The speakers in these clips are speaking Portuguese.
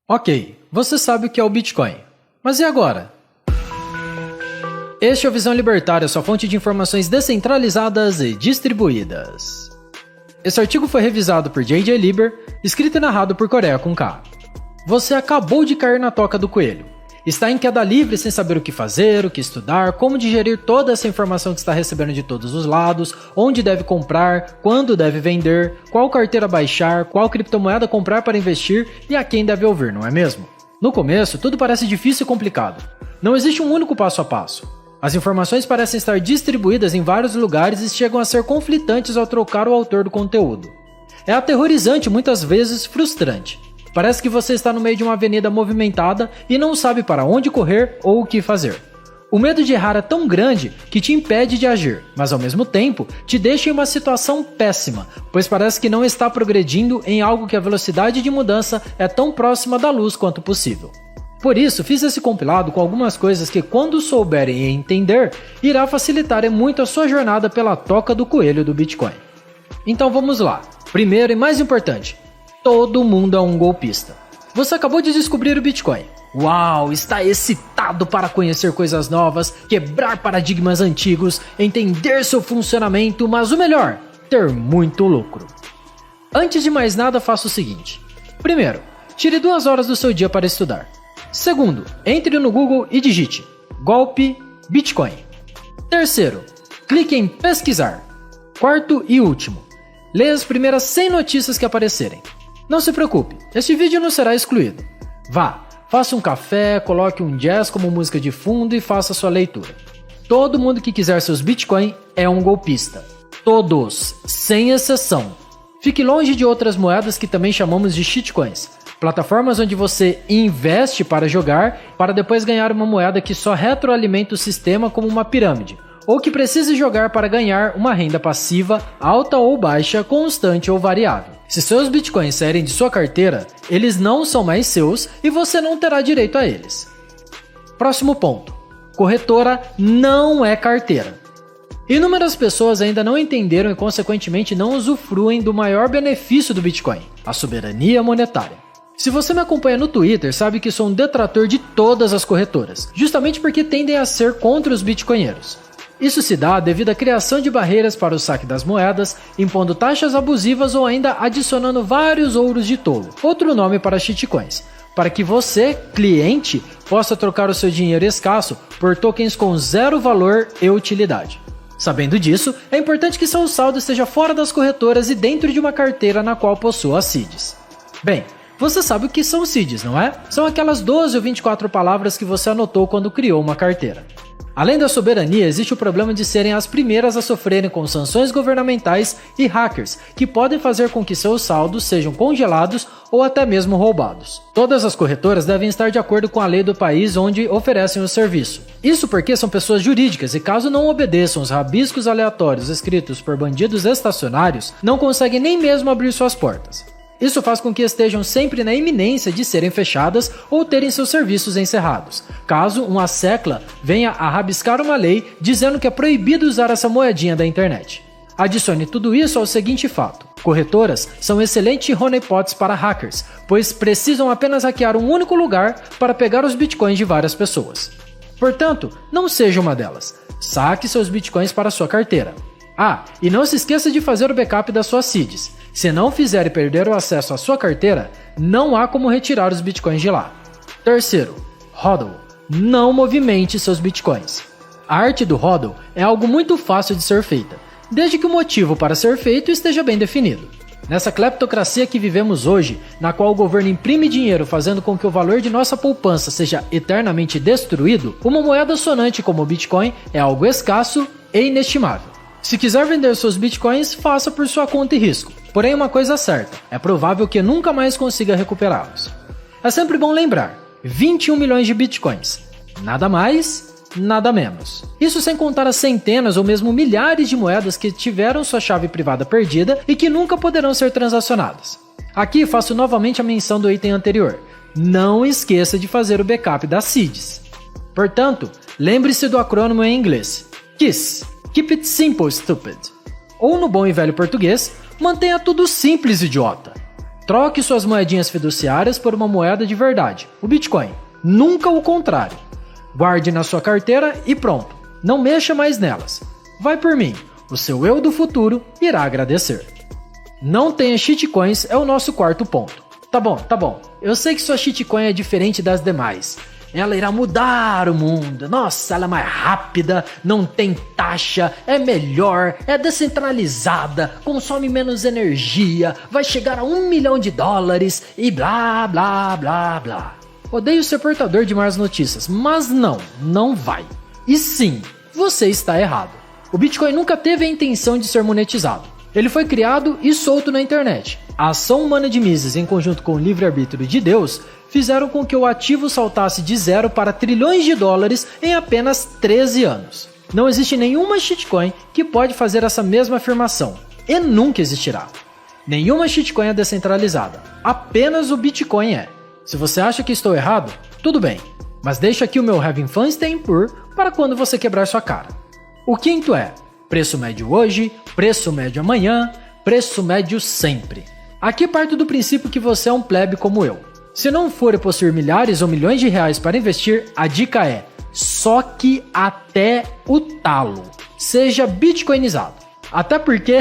Ok, você sabe o que é o Bitcoin. Mas e agora? Este é o Visão Libertária, sua fonte de informações descentralizadas e distribuídas. Esse artigo foi revisado por J.J. Lieber, escrito e narrado por Coreia com K. Você acabou de cair na toca do coelho. Está em queda livre sem saber o que fazer, o que estudar, como digerir toda essa informação que está recebendo de todos os lados, onde deve comprar, quando deve vender, qual carteira baixar, qual criptomoeda comprar para investir e a quem deve ouvir, não é mesmo? No começo, tudo parece difícil e complicado. Não existe um único passo a passo. As informações parecem estar distribuídas em vários lugares e chegam a ser conflitantes ao trocar o autor do conteúdo. É aterrorizante e muitas vezes frustrante. Parece que você está no meio de uma avenida movimentada e não sabe para onde correr ou o que fazer. O medo de errar é tão grande que te impede de agir, mas ao mesmo tempo te deixa em uma situação péssima, pois parece que não está progredindo em algo que a velocidade de mudança é tão próxima da luz quanto possível. Por isso, fiz esse compilado com algumas coisas que, quando souberem e entender, irá facilitar muito a sua jornada pela toca do coelho do Bitcoin. Então vamos lá. Primeiro e mais importante, todo mundo é um golpista. Você acabou de descobrir o Bitcoin. Uau, está excitado para conhecer coisas novas, quebrar paradigmas antigos, entender seu funcionamento, mas o melhor, ter muito lucro. Antes de mais nada, faça o seguinte. Primeiro, tire 2 horas do seu dia para estudar. Segundo, entre no Google e digite golpe Bitcoin. Terceiro, clique em pesquisar. Quarto e último, leia as primeiras 100 notícias que aparecerem. Não se preocupe, este vídeo não será excluído. Vá, faça um café, coloque um jazz como música de fundo e faça sua leitura. Todo mundo que quiser seus Bitcoin é um golpista. Todos, sem exceção. Fique longe de outras moedas que também chamamos de shitcoins. Plataformas onde você investe para jogar, para depois ganhar uma moeda que só retroalimenta o sistema como uma pirâmide, ou que precise jogar para ganhar uma renda passiva, alta ou baixa, constante ou variável. Se seus bitcoins saírem de sua carteira, eles não são mais seus e você não terá direito a eles. Próximo ponto. Corretora não é carteira. Inúmeras pessoas ainda não entenderam e consequentemente não usufruem do maior benefício do Bitcoin, a soberania monetária. Se você me acompanha no Twitter, sabe que sou um detrator de todas as corretoras, justamente porque tendem a ser contra os bitcoinheiros. Isso se dá devido à criação de barreiras para o saque das moedas, impondo taxas abusivas ou ainda adicionando vários ouros de tolo, outro nome para shitcoins, para que você, cliente, possa trocar o seu dinheiro escasso por tokens com 0 valor e utilidade. Sabendo disso, é importante que seu saldo esteja fora das corretoras e dentro de uma carteira na qual possua as seeds. Bem, você sabe o que são seeds, não é? São aquelas 12 ou 24 palavras que você anotou quando criou uma carteira. Além da soberania, existe o problema de serem as primeiras a sofrerem com sanções governamentais e hackers, que podem fazer com que seus saldos sejam congelados ou até mesmo roubados. Todas as corretoras devem estar de acordo com a lei do país onde oferecem o serviço. Isso porque são pessoas jurídicas e, caso não obedeçam os rabiscos aleatórios escritos por bandidos estacionários, não conseguem nem mesmo abrir suas portas. Isso faz com que estejam sempre na iminência de serem fechadas ou terem seus serviços encerrados, caso uma SECLA venha a rabiscar uma lei dizendo que é proibido usar essa moedinha da internet. Adicione tudo isso ao seguinte fato: corretoras são excelentes honeypots para hackers, pois precisam apenas hackear um único lugar para pegar os bitcoins de várias pessoas. Portanto, não seja uma delas. Saque seus bitcoins para sua carteira. Ah, e não se esqueça de fazer o backup das suas seeds. Se não fizer e perder o acesso à sua carteira, não há como retirar os bitcoins de lá. Terceiro, HODL. Não movimente seus bitcoins. A arte do HODL é algo muito fácil de ser feita, desde que o motivo para ser feito esteja bem definido. Nessa cleptocracia que vivemos hoje, na qual o governo imprime dinheiro fazendo com que o valor de nossa poupança seja eternamente destruído, uma moeda sonante como o Bitcoin é algo escasso e inestimável. Se quiser vender seus bitcoins, faça por sua conta e risco. Porém, uma coisa é certa, é provável que nunca mais consiga recuperá-los. É sempre bom lembrar, 21 milhões de bitcoins. Nada mais, nada menos. Isso sem contar as centenas ou mesmo milhares de moedas que tiveram sua chave privada perdida e que nunca poderão ser transacionadas. Aqui faço novamente a menção do item anterior. Não esqueça de fazer o backup das seeds. Portanto, lembre-se do acrônimo em inglês, KISS. Keep it simple, stupid. Ou no bom e velho português, mantenha tudo simples, idiota. Troque suas moedinhas fiduciárias por uma moeda de verdade, o Bitcoin. Nunca o contrário. Guarde na sua carteira e pronto. Não mexa mais nelas. Vai por mim. O seu eu do futuro irá agradecer. Não tenha shitcoins é o nosso quarto ponto. Tá bom. Eu sei que sua shitcoin é diferente das demais. Ela irá mudar o mundo. Nossa, ela é mais rápida, não tem taxa, é melhor, é descentralizada, consome menos energia, vai chegar a $1 milhão e blá, blá, blá, blá. Odeio ser portador de más notícias, mas não vai. E sim, você está errado. O Bitcoin nunca teve a intenção de ser monetizado. Ele foi criado e solto na internet. A ação humana de Mises, em conjunto com o livre-arbítrio de Deus, fizeram com que o ativo saltasse de 0 para trilhões de dólares em apenas 13 anos. Não existe nenhuma shitcoin que pode fazer essa mesma afirmação, e nunca existirá. Nenhuma shitcoin é descentralizada, apenas o Bitcoin é. Se você acha que estou errado, tudo bem, mas deixa aqui o meu Having Fun Staying Poor para quando você quebrar sua cara. O quinto é preço médio hoje, preço médio amanhã, preço médio sempre. Aqui parto do princípio que você é um plebe como eu. Se não for e possuir milhares ou milhões de reais para investir, a dica é soque até o talo. Seja bitcoinizado. Até porque,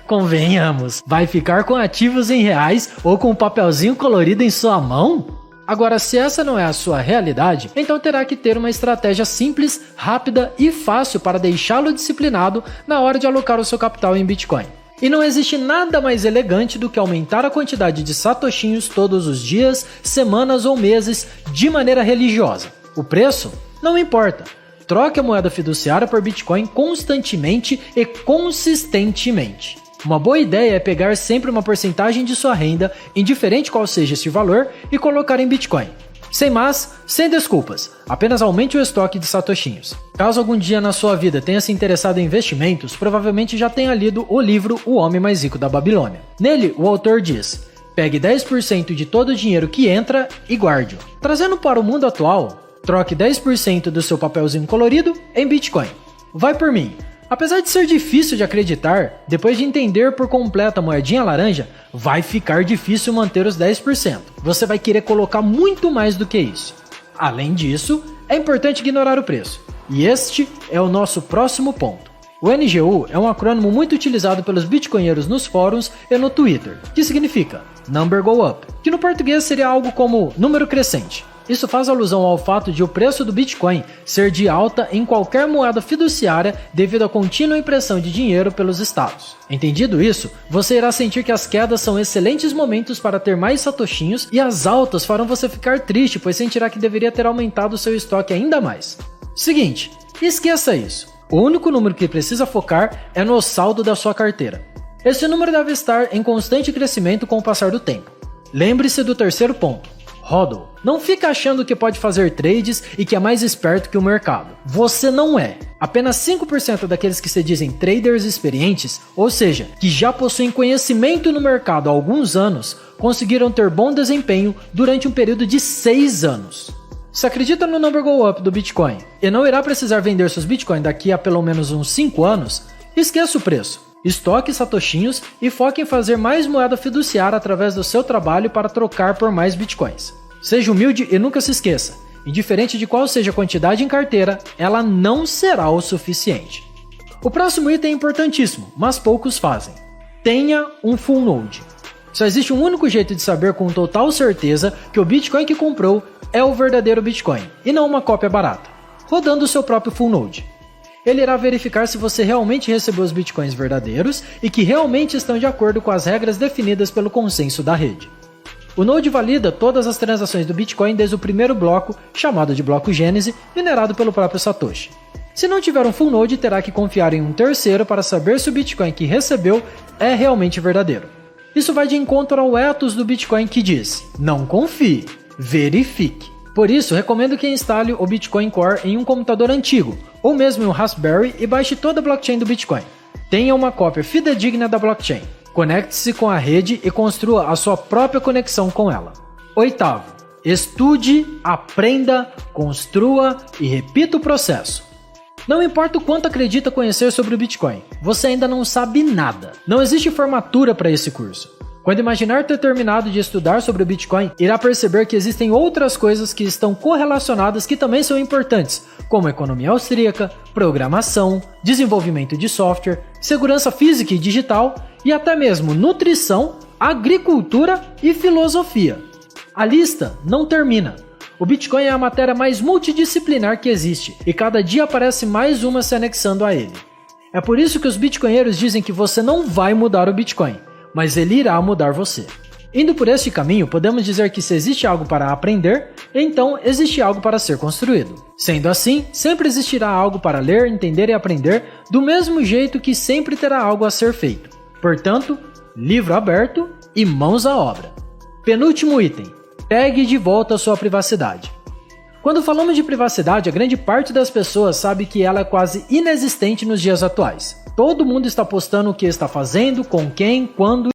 convenhamos, vai ficar com ativos em reais ou com um papelzinho colorido em sua mão? Agora, se essa não é a sua realidade, então terá que ter uma estratégia simples, rápida e fácil para deixá-lo disciplinado na hora de alocar o seu capital em Bitcoin. E não existe nada mais elegante do que aumentar a quantidade de satoshinhos todos os dias, semanas ou meses de maneira religiosa. O preço? Não importa. Troque a moeda fiduciária por Bitcoin constantemente e consistentemente. Uma boa ideia é pegar sempre uma porcentagem de sua renda, indiferente qual seja esse valor, e colocar em Bitcoin. Sem mas, sem desculpas, apenas aumente o estoque de satoshinhos. Caso algum dia na sua vida tenha se interessado em investimentos, provavelmente já tenha lido o livro O Homem Mais Rico da Babilônia. Nele, o autor diz: pegue 10% de todo o dinheiro que entra e guarde-o. Trazendo para o mundo atual, troque 10% do seu papelzinho colorido em Bitcoin. Vai por mim. Apesar de ser difícil de acreditar, depois de entender por completo a moedinha laranja, vai ficar difícil manter os 10%. Você vai querer colocar muito mais do que isso. Além disso, é importante ignorar o preço. E este é o nosso próximo ponto. O NGU é um acrônimo muito utilizado pelos bitcoinheiros nos fóruns e no Twitter, que significa Number Go Up, que no português seria algo como número crescente. Isso faz alusão ao fato de o preço do Bitcoin ser de alta em qualquer moeda fiduciária devido à contínua impressão de dinheiro pelos estados. Entendido isso, você irá sentir que as quedas são excelentes momentos para ter mais satoshinhos e as altas farão você ficar triste, pois sentirá que deveria ter aumentado seu estoque ainda mais. Seguinte, esqueça isso. O único número que precisa focar é no saldo da sua carteira. Esse número deve estar em constante crescimento com o passar do tempo. Lembre-se do terceiro ponto. HODL. Não fica achando que pode fazer trades e que é mais esperto que o mercado. Você não é. Apenas 5% daqueles que se dizem traders experientes, ou seja, que já possuem conhecimento no mercado há alguns anos, conseguiram ter bom desempenho durante um período de 6 anos. Se acredita no Number Go Up do Bitcoin e não irá precisar vender seus Bitcoin daqui a pelo menos uns 5 anos, esqueça o preço. Estoque satoshinhos e foque em fazer mais moeda fiduciária através do seu trabalho para trocar por mais Bitcoins. Seja humilde e nunca se esqueça, indiferente de qual seja a quantidade em carteira, ela não será o suficiente. O próximo item é importantíssimo, mas poucos fazem. Tenha um full node. Só existe um único jeito de saber com total certeza que o Bitcoin que comprou é o verdadeiro Bitcoin, e não uma cópia barata, rodando o seu próprio full node. Ele irá verificar se você realmente recebeu os Bitcoins verdadeiros e que realmente estão de acordo com as regras definidas pelo consenso da rede. O Node valida todas as transações do Bitcoin desde o primeiro bloco, chamado de bloco Gênese, minerado pelo próprio Satoshi. Se não tiver um full Node, terá que confiar em um terceiro para saber se o Bitcoin que recebeu é realmente verdadeiro. Isso vai de encontro ao ethos do Bitcoin que diz: não confie, verifique. Por isso, recomendo que instale o Bitcoin Core em um computador antigo, ou mesmo em um Raspberry, e baixe toda a blockchain do Bitcoin. Tenha uma cópia fidedigna da blockchain. Conecte-se com a rede e construa a sua própria conexão com ela. Oitavo, estude, aprenda, construa e repita o processo. Não importa o quanto acredita conhecer sobre o Bitcoin, você ainda não sabe nada. Não existe formatura para esse curso. Quando imaginar ter terminado de estudar sobre o Bitcoin, irá perceber que existem outras coisas que estão correlacionadas que também são importantes, como economia austríaca, programação, desenvolvimento de software, segurança física e digital e até mesmo nutrição, agricultura e filosofia. A lista não termina. O Bitcoin é a matéria mais multidisciplinar que existe e cada dia aparece mais uma se anexando a ele. É por isso que os bitcoinheiros dizem que você não vai mudar o Bitcoin, mas ele irá mudar você. Indo por este caminho, podemos dizer que se existe algo para aprender, então existe algo para ser construído. Sendo assim, sempre existirá algo para ler, entender e aprender, do mesmo jeito que sempre terá algo a ser feito. Portanto, livro aberto e mãos à obra. Penúltimo item. Pegue de volta a sua privacidade. Quando falamos de privacidade, a grande parte das pessoas sabe que ela é quase inexistente nos dias atuais. Todo mundo está postando o que está fazendo, com quem, quando